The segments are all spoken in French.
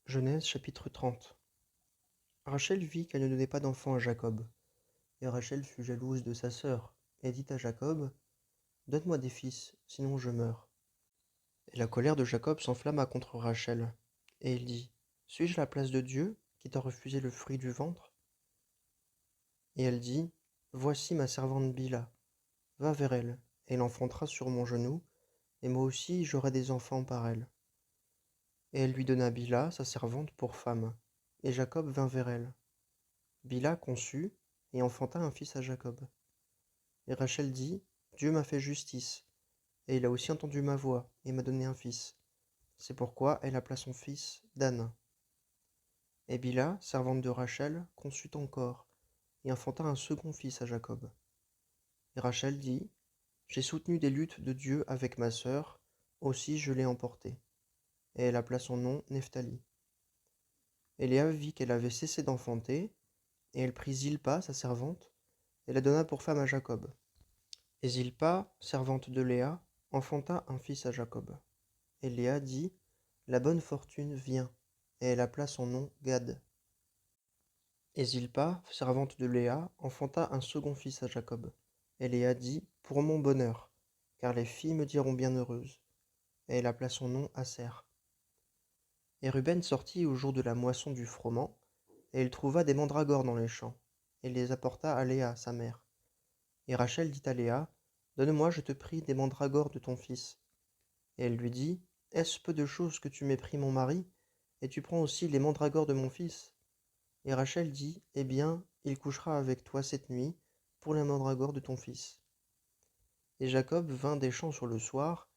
Genèse chapitre 30. Rachel vit qu'elle ne donnait pas d'enfant à Jacob. Et Rachel fut jalouse de sa sœur, et dit à Jacob, donne-moi des fils, sinon je meurs. Et la colère de Jacob s'enflamma contre Rachel. Et il dit, suis-je à la place de Dieu, qui t'a refusé le fruit du ventre? Et elle dit, voici ma servante Bila, va vers elle, et elle enfantera sur mon genou, et moi aussi j'aurai des enfants par elle. Et elle lui donna Bila, sa servante, pour femme. Et Jacob vint vers elle. Bila conçut et enfanta un fils à Jacob. Et Rachel dit, Dieu m'a fait justice, et il a aussi entendu ma voix, et m'a donné un fils. C'est pourquoi elle appela son fils Dan. Et Bila, servante de Rachel, conçut encore, et enfanta un second fils à Jacob. Et Rachel dit, j'ai soutenu des luttes de Dieu avec ma sœur, aussi je l'ai emporté. Et elle appela son nom Nephtali. Et Léa vit qu'elle avait cessé d'enfanter, et elle prit Zilpa, sa servante, et la donna pour femme à Jacob. Et Zilpa, servante de Léa, enfanta un fils à Jacob. Et Léa dit, la bonne fortune vient, et elle appela son nom Gad. Et Zilpa, servante de Léa, enfanta un second fils à Jacob. Et Léa dit, pour mon bonheur, car les filles me diront bienheureuse. Et elle appela son nom Aser. Et Ruben sortit au jour de la moisson du froment, et il trouva des mandragores dans les champs, et les apporta à Léa, sa mère. Et Rachel dit à Léa, donne-moi, je te prie, des mandragores de ton fils. Et elle lui dit, est-ce peu de choses que tu m'aies pris mon mari, et tu prends aussi les mandragores de mon fils? Et Rachel dit, eh bien, il couchera avec toi cette nuit, pour les mandragores de ton fils. Et Jacob vint des champs sur le soir,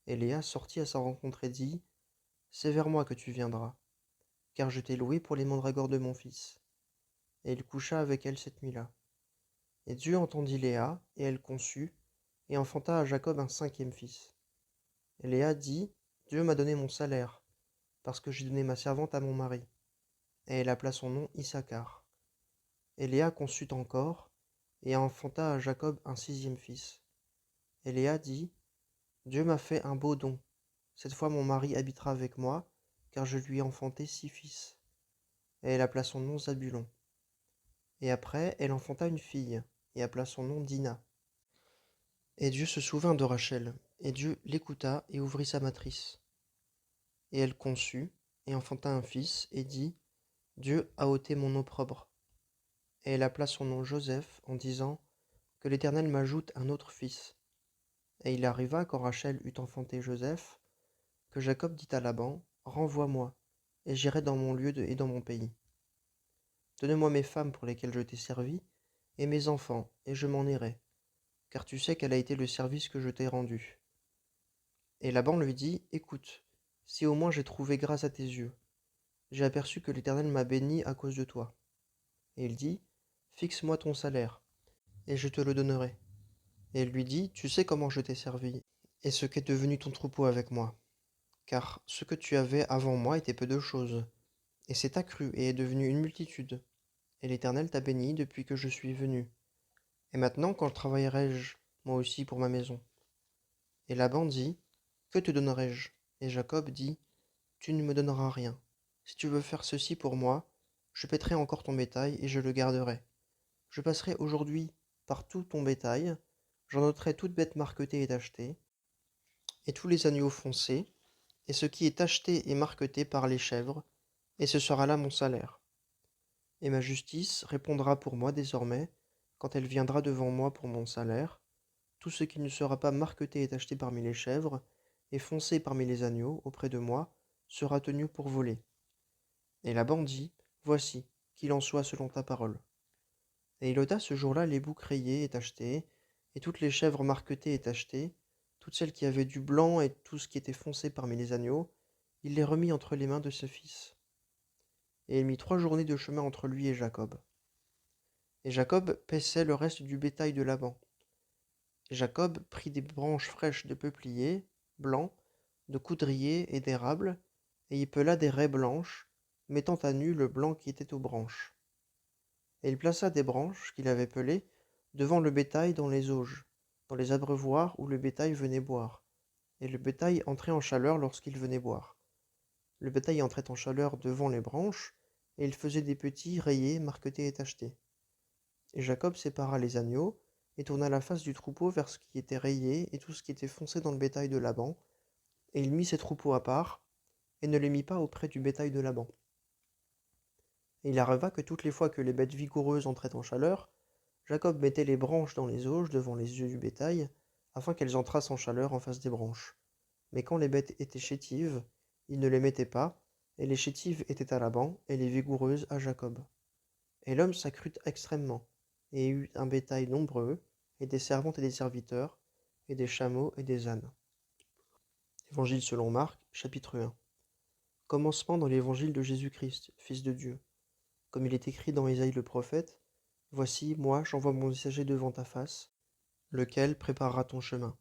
et Léa sortit à sa rencontre et dit, c'est vers moi que tu viendras, car je t'ai loué pour les mandragores de mon fils. Et il coucha avec elle cette nuit-là. Et Dieu entendit Léa, et elle conçut, et enfanta à Jacob un cinquième fils. Et Léa dit, Dieu m'a donné mon salaire, parce que j'ai donné ma servante à mon mari. Et elle appela son nom Issacar. Et Léa conçut encore, et enfanta à Jacob un sixième fils. Et Léa dit, Dieu m'a fait un beau don. Cette fois mon mari habitera avec moi, car je lui ai enfanté 6 fils. Et elle appela son nom Zabulon. Et après, elle enfanta une fille, et appela son nom Dina. Et Dieu se souvint de Rachel, et Dieu l'écouta et ouvrit sa matrice. Et elle conçut, et enfanta un fils, et dit, Dieu a ôté mon opprobre. Et elle appela son nom Joseph, en disant, que l'Éternel m'ajoute un autre fils. Et il arriva, quand Rachel eut enfanté Joseph, que Jacob dit à Laban, renvoie-moi, et j'irai dans mon lieu et dans mon pays. Donne-moi mes femmes pour lesquelles je t'ai servi, et mes enfants, et je m'en irai, car tu sais quel a été le service que je t'ai rendu. Et Laban lui dit, écoute, si au moins j'ai trouvé grâce à tes yeux, j'ai aperçu que l'Éternel m'a béni à cause de toi. Et il dit, fixe-moi ton salaire, et je te le donnerai. Et elle lui dit, tu sais comment je t'ai servi, et ce qu'est devenu ton troupeau avec moi. Car ce que tu avais avant moi était peu de choses, et c'est accru et est devenu une multitude. Et l'Éternel t'a béni depuis que je suis venu. Et maintenant, quand travaillerai-je, moi aussi, pour ma maison? Et Laban dit, que te donnerai-je? Et Jacob dit, tu ne me donneras rien. Si tu veux faire ceci pour moi, je paîtrai encore ton bétail et je le garderai. Je passerai aujourd'hui par tout ton bétail, j'en ôterai toute bête marquetée et tachetée, et tous les agneaux foncés, et ce qui est tacheté et marqueté par les chèvres, et ce sera là mon salaire. Et ma justice répondra pour moi désormais, quand elle viendra devant moi pour mon salaire, tout ce qui ne sera pas marqueté et tacheté parmi les chèvres, et foncé parmi les agneaux, auprès de moi, sera tenu pour volé. Et Laban dit, voici, qu'il en soit selon ta parole. Et il ôta ce jour-là les boucs rayés et tachetés, et toutes les chèvres marquetées et tachetées, toutes celles qui avaient du blanc et tout ce qui était foncé parmi les agneaux, il les remit entre les mains de ses fils. Et il mit 3 journées de chemin entre lui et Jacob. Et Jacob paissait le reste du bétail de Laban. Et Jacob prit des branches fraîches de peuplier, blanc, de coudrier et d'érable, et y pela des raies blanches, mettant à nu le blanc qui était aux branches. Et il plaça des branches qu'il avait pelées devant le bétail dans les auges, dans les abreuvoirs où le bétail venait boire, et le bétail entrait en chaleur lorsqu'il venait boire. Le bétail entrait en chaleur devant les branches, et il faisait des petits rayés, marquetés et tachetés. Et Jacob sépara les agneaux, et tourna la face du troupeau vers ce qui était rayé et tout ce qui était foncé dans le bétail de Laban, et il mit ses troupeaux à part, et ne les mit pas auprès du bétail de Laban. Et il arriva que toutes les fois que les bêtes vigoureuses entraient en chaleur, Jacob mettait les branches dans les auges devant les yeux du bétail, afin qu'elles entrassent en chaleur en face des branches. Mais quand les bêtes étaient chétives, il ne les mettait pas, et les chétives étaient à Laban, et les vigoureuses à Jacob. Et l'homme s'accrut extrêmement, et eut un bétail nombreux, et des servantes et des serviteurs, et des chameaux et des ânes. Évangile selon Marc, chapitre 1. Commencement dans l'évangile de Jésus-Christ, Fils de Dieu. Comme il est écrit dans Ésaïe le prophète, Voici, moi, j'envoie mon messager devant ta face, lequel préparera ton chemin.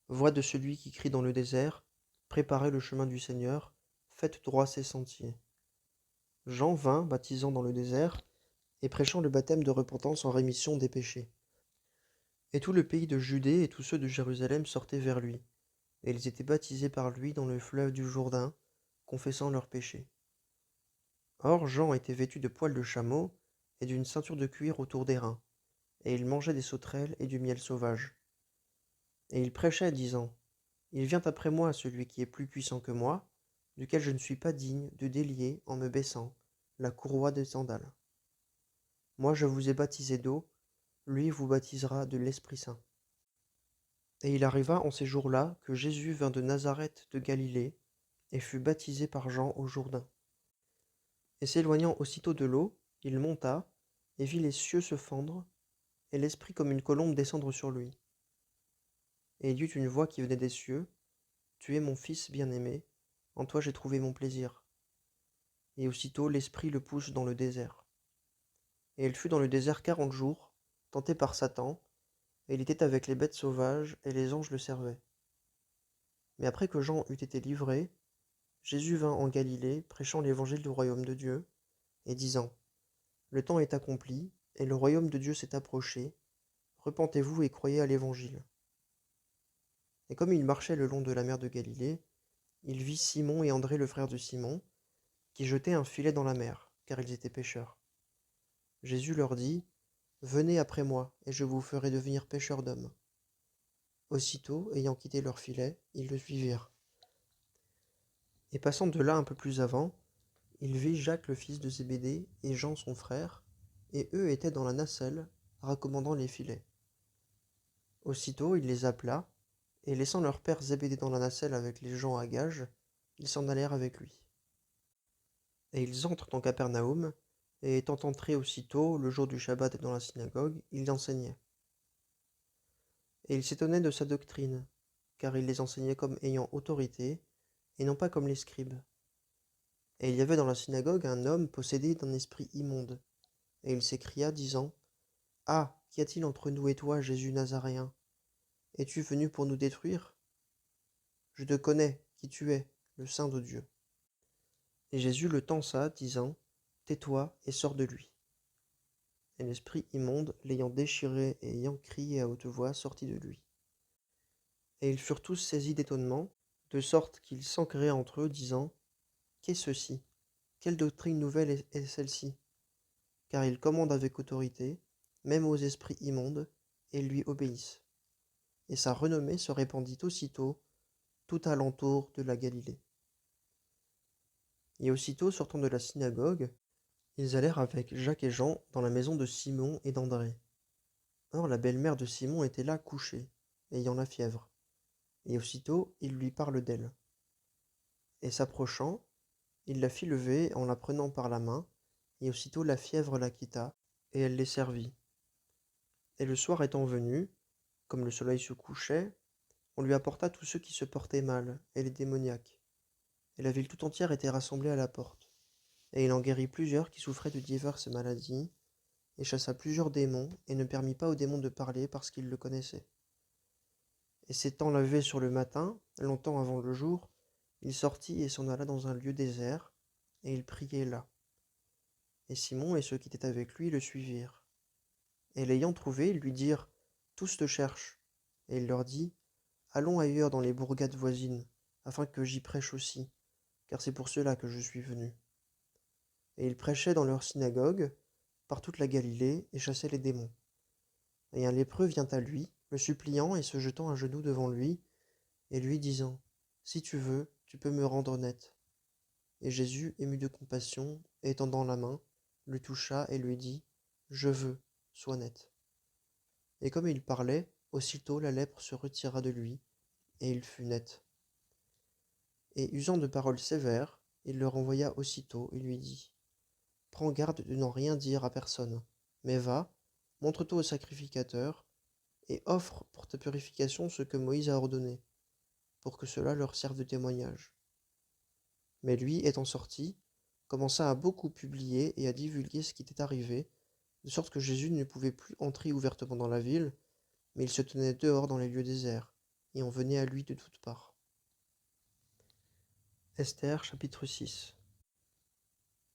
Voix de celui qui crie dans le désert, Préparez le chemin du Seigneur, faites droit ses sentiers. Jean vint, baptisant dans le désert, et prêchant le baptême de repentance en rémission des péchés. Et tout le pays de Judée et tous ceux de Jérusalem sortaient vers lui, et ils étaient baptisés par lui dans le fleuve du Jourdain, confessant leurs péchés. Or Jean était vêtu de poils de chameau et d'une ceinture de cuir autour des reins, et il mangeait des sauterelles et du miel sauvage. Et il prêchait, disant, Il vient après moi celui qui est plus puissant que moi, duquel je ne suis pas digne de délier, en me baissant, la courroie des sandales. Moi je vous ai baptisé d'eau, lui vous baptisera de l'Esprit Saint. Et il arriva en ces jours-là que Jésus vint de Nazareth de Galilée, et fut baptisé par Jean au Jourdain. Et s'éloignant aussitôt de l'eau, il monta, et vit les cieux se fendre, et l'Esprit comme une colombe descendre sur lui. Et il y eut une voix qui venait des cieux, Tu es mon Fils bien-aimé, en toi j'ai trouvé mon plaisir. Et aussitôt l'Esprit le pousse dans le désert. Et il fut dans le désert 40 jours, tenté par Satan, et il était avec les bêtes sauvages, et les anges le servaient. Mais après que Jean eut été livré, Jésus vint en Galilée, prêchant l'évangile du royaume de Dieu, et disant, Le temps est accompli, et le royaume de Dieu s'est approché, repentez-vous et croyez à l'évangile. Et comme il marchait le long de la mer de Galilée, il vit Simon et André le frère de Simon, qui jetaient un filet dans la mer, car ils étaient pêcheurs. Jésus leur dit, Venez après moi, et je vous ferai devenir pêcheurs d'hommes. Aussitôt, ayant quitté leur filet, ils le suivirent. Et passant de là un peu plus avant, il vit Jacques le fils de Zébédée et Jean son frère, et eux étaient dans la nacelle, raccommandant les filets. Aussitôt il les appela, et laissant leur père Zébédée dans la nacelle avec les gens à gages, ils s'en allèrent avec lui. Et ils entrent en Capernaum, et étant entrés aussitôt, le jour du Shabbat dans la synagogue, il y enseignait. Et ils s'étonnaient de sa doctrine, car il les enseignait comme ayant autorité, et non pas comme les scribes. Et il y avait dans la synagogue un homme possédé d'un esprit immonde. Et il s'écria, disant, Ah, qu'y a-t-il entre nous et toi, Jésus Nazaréen? Es-tu venu pour nous détruire? Je te connais, qui tu es, le Saint de Dieu. Et Jésus le tensa, disant, Tais-toi et sors de lui. Et l'esprit immonde, l'ayant déchiré et ayant crié à haute voix, sortit de lui. Et ils furent tous saisis d'étonnement, de sorte qu'ils s'enquéraient entre eux, disant, Qu'est ceci? Quelle doctrine nouvelle est celle-ci? Car il commande avec autorité, même aux esprits immondes, et ils lui obéissent. Et sa renommée se répandit aussitôt tout alentour de la Galilée. Et aussitôt sortant de la synagogue, ils allèrent avec Jacques et Jean dans la maison de Simon et d'André. Or la belle-mère de Simon était là couchée, ayant la fièvre. Et aussitôt il lui parle d'elle. Et s'approchant, il la fit lever en la prenant par la main, et aussitôt la fièvre la quitta, et elle les servit. Et le soir étant venu, comme le soleil se couchait, on lui apporta tous ceux qui se portaient mal, et les démoniaques. Et la ville tout entière était rassemblée à la porte. Et il en guérit plusieurs qui souffraient de diverses maladies, et chassa plusieurs démons, et ne permit pas aux démons de parler parce qu'ils le connaissaient. Et s'étant levé sur le matin, longtemps avant le jour, il sortit et s'en alla dans un lieu désert, et il priait là. Et Simon et ceux qui étaient avec lui le suivirent. Et l'ayant trouvé, ils lui dirent, Tous te cherchent. Et il leur dit, Allons ailleurs dans les bourgades voisines, afin que j'y prêche aussi, car c'est pour cela que je suis venu. Et il prêchait dans leur synagogue, par toute la Galilée, et chassait les démons. Et un lépreux vient à lui, le suppliant et se jetant à genoux devant lui, et lui disant, si tu veux, tu peux me rendre net. Et Jésus, ému de compassion, étendant la main, le toucha et lui dit, je veux, sois net. Et comme il parlait, aussitôt la lèpre se retira de lui, et il fut net. Et usant de paroles sévères, il le renvoya aussitôt et lui dit, prends garde de n'en rien dire à personne, mais va, montre-toi au sacrificateur, et offre pour ta purification ce que Moïse a ordonné, pour que cela leur serve de témoignage. Mais lui, étant sorti, commença à beaucoup publier et à divulguer ce qui était arrivé, de sorte que Jésus ne pouvait plus entrer ouvertement dans la ville, mais il se tenait dehors dans les lieux déserts, et on venait à lui de toutes parts. Esther chapitre 6.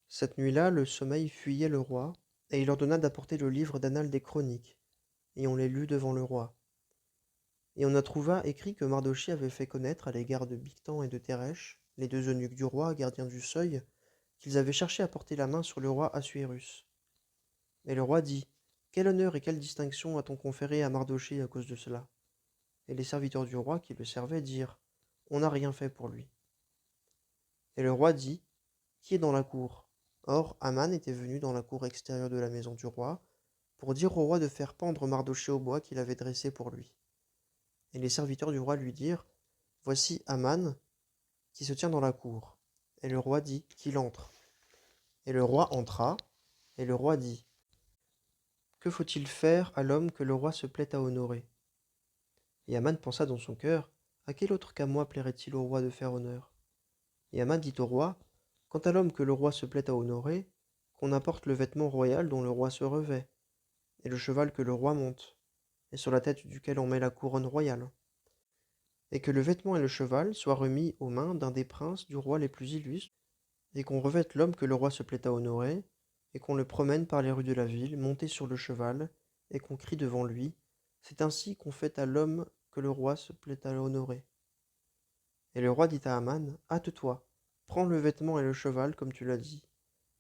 Cette nuit-là, le sommeil fuyait le roi, et il ordonna d'apporter le livre d'annales des chroniques, et on les lut devant le roi. Et on a trouva écrit que Mardochée avait fait connaître à l'égard de Bigtan et de Téresh, les deux eunuques du roi, gardiens du seuil, qu'ils avaient cherché à porter la main sur le roi Assuérus. Et le roi dit, quel honneur et quelle distinction a-t-on conféré à Mardochée à cause de cela? Et les serviteurs du roi qui le servaient dirent, on n'a rien fait pour lui. Et le roi dit, qui est dans la cour? Or, Aman était venu dans la cour extérieure de la maison du roi, pour dire au roi de faire pendre Mardochée au bois qu'il avait dressé pour lui. Et les serviteurs du roi lui dirent, voici Aman, qui se tient dans la cour. Et le roi dit, qu'il entre. Et le roi entra, et le roi dit, que faut-il faire à l'homme que le roi se plaît à honorer? Et Aman pensa dans son cœur, à quel autre qu'à moi plairait-il au roi de faire honneur? Et Aman dit au roi, quant à l'homme que le roi se plaît à honorer, qu'on apporte le vêtement royal dont le roi se revêt, et le cheval que le roi monte, et sur la tête duquel on met la couronne royale, et que le vêtement et le cheval soient remis aux mains d'un des princes du roi les plus illustres, et qu'on revête l'homme que le roi se plaît à honorer, et qu'on le promène par les rues de la ville, monté sur le cheval, et qu'on crie devant lui, c'est ainsi qu'on fait à l'homme que le roi se plaît à honorer. Et le roi dit à Aman, hâte-toi, prends le vêtement et le cheval comme tu l'as dit,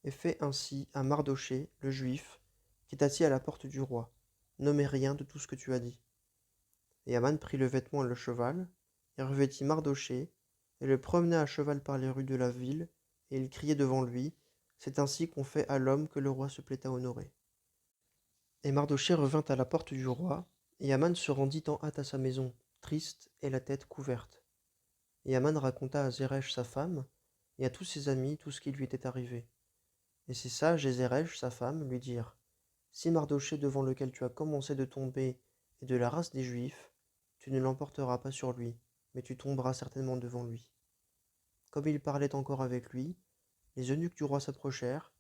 et fais ainsi à Mardochée, le juif, qui est assis à la porte du roi. N'omets rien de tout ce que tu as dit. Et Aman prit le vêtement et le cheval, et revêtit Mardochée, et le promena à cheval par les rues de la ville, et il criait devant lui, c'est ainsi qu'on fait à l'homme que le roi se plaît à honorer. Et Mardochée revint à la porte du roi, et Aman se rendit en hâte à sa maison, triste et la tête couverte. Et Aman raconta à Zeresh sa femme, et à tous ses amis tout ce qui lui était arrivé. Et ses sages et Zeresh sa femme lui dirent, si Mardochée devant lequel tu as commencé de tomber est de la race des Juifs, tu ne l'emporteras pas sur lui, mais tu tomberas certainement devant lui. Comme il parlait encore avec lui, les eunuques du roi s'approchèrent,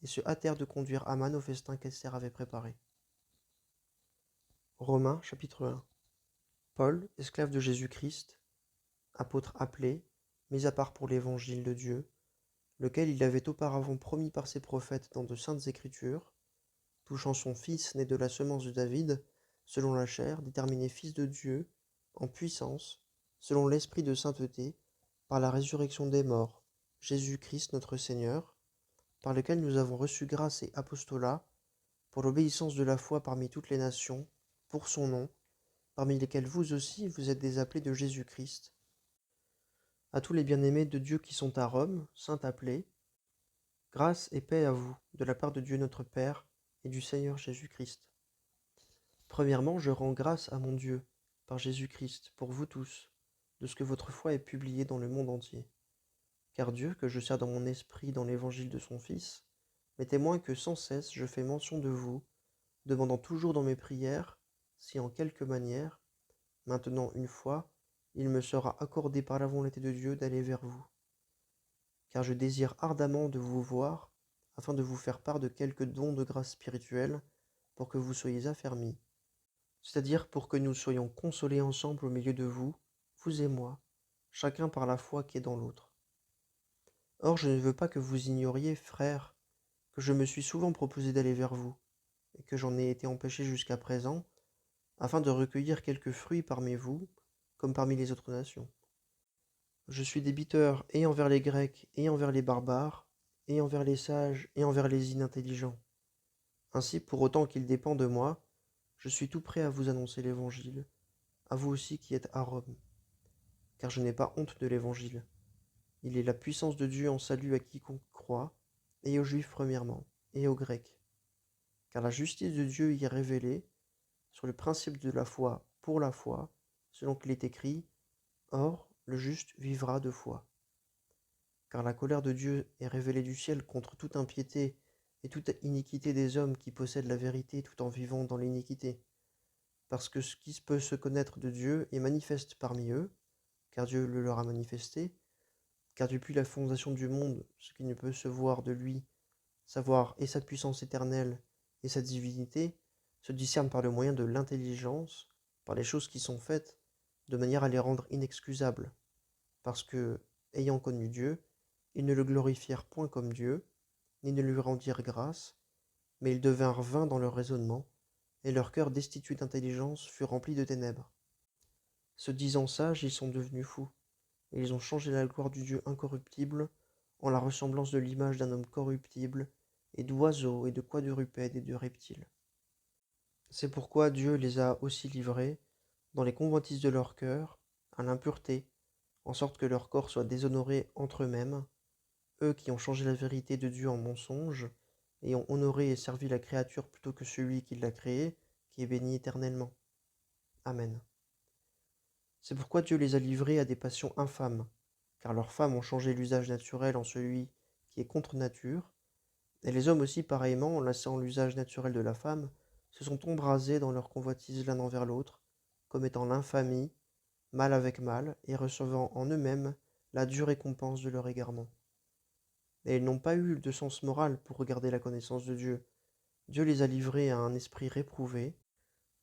et se hâtèrent de conduire Aman au festin qu'Esther avait préparé. Romains chapitre 1. Paul, esclave de Jésus-Christ, apôtre appelé, mis à part pour l'évangile de Dieu, lequel il avait auparavant promis par ses prophètes dans de saintes écritures, touchant son fils né de la semence de David, selon la chair, déterminé fils de Dieu, en puissance, selon l'esprit de sainteté, par la résurrection des morts, Jésus-Christ notre Seigneur, par lequel nous avons reçu grâce et apostolat, pour l'obéissance de la foi parmi toutes les nations, pour son nom, parmi lesquels vous aussi vous êtes des appelés de Jésus-Christ. À tous les bien-aimés de Dieu qui sont à Rome, saints appelés, grâce et paix à vous, de la part de Dieu notre Père et du Seigneur Jésus-Christ. Premièrement, je rends grâce à mon Dieu, par Jésus-Christ, pour vous tous, de ce que votre foi est publiée dans le monde entier. Car Dieu, que je sers dans mon esprit dans l'évangile de son Fils, m'est témoin que sans cesse je fais mention de vous, demandant toujours dans mes prières, si en quelque manière, maintenant une fois, il me sera accordé par la volonté de Dieu d'aller vers vous. Car je désire ardemment de vous voir, afin de vous faire part de quelques dons de grâce spirituelle, pour que vous soyez affermis, c'est-à-dire pour que nous soyons consolés ensemble au milieu de vous, vous et moi, chacun par la foi qui est dans l'autre. Or je ne veux pas que vous ignoriez, frères, que je me suis souvent proposé d'aller vers vous, et que j'en ai été empêché jusqu'à présent, afin de recueillir quelques fruits parmi vous, comme parmi les autres nations. Je suis débiteur et envers les Grecs et envers les barbares, et envers les sages et envers les inintelligents. Ainsi, pour autant qu'il dépend de moi, je suis tout prêt à vous annoncer l'Évangile, à vous aussi qui êtes à Rome. Car je n'ai pas honte de l'Évangile. Il est la puissance de Dieu en salut à quiconque croit, et aux Juifs premièrement, et aux Grecs. Car la justice de Dieu y est révélée, sur le principe de la foi pour la foi, selon qu'il est écrit, Or, le juste vivra de foi. Car la colère de Dieu est révélée du ciel contre toute impiété et toute iniquité des hommes qui possèdent la vérité tout en vivant dans l'iniquité. Parce que ce qui peut se connaître de Dieu est manifeste parmi eux, car Dieu le leur a manifesté, car depuis la fondation du monde, ce qui ne peut se voir de lui, savoir et sa puissance éternelle et sa divinité, se discerne par le moyen de l'intelligence, par les choses qui sont faites, de manière à les rendre inexcusables, parce que, ayant connu Dieu, ils ne le glorifièrent point comme Dieu, ni ne lui rendirent grâce, mais ils devinrent vains dans leur raisonnement, et leur cœur destitué d'intelligence fut rempli de ténèbres. Se disant sages, ils sont devenus fous, et ils ont changé la gloire du Dieu incorruptible en la ressemblance de l'image d'un homme corruptible, et d'oiseaux, et de quadrupèdes, et de reptiles. C'est pourquoi Dieu les a aussi livrés, dans les convoitises de leur cœur, à l'impureté, en sorte que leur corps soit déshonoré entre eux-mêmes, eux qui ont changé la vérité de Dieu en mensonge, et ont honoré et servi la créature plutôt que celui qui l'a créée, qui est béni éternellement. Amen. C'est pourquoi Dieu les a livrés à des passions infâmes, car leurs femmes ont changé l'usage naturel en celui qui est contre nature, et les hommes aussi pareillement, en laissant l'usage naturel de la femme, se sont embrasés dans leur convoitise l'un envers l'autre, commettant l'infamie, mal avec mal, et recevant en eux-mêmes la dure récompense de leur égarement. Et ils n'ont pas eu de sens moral pour regarder la connaissance de Dieu. Dieu les a livrés à un esprit réprouvé,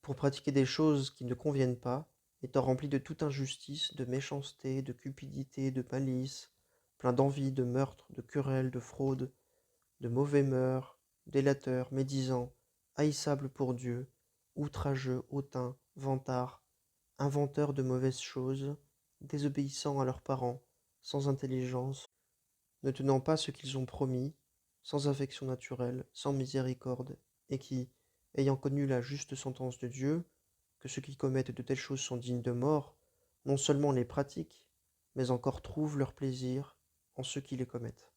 pour pratiquer des choses qui ne conviennent pas, étant remplis de toute injustice, de méchanceté, de cupidité, de malice, pleins d'envie, de meurtre, de querelles, de fraude, de mauvais mœurs, délateurs, médisants, haïssables pour Dieu, outrageux, hautains, vantards, inventeurs de mauvaises choses, désobéissants à leurs parents, sans intelligence, ne tenant pas ce qu'ils ont promis, sans affection naturelle, sans miséricorde, et qui, ayant connu la juste sentence de Dieu, que ceux qui commettent de telles choses sont dignes de mort, non seulement les pratiquent, mais encore trouvent leur plaisir en ceux qui les commettent.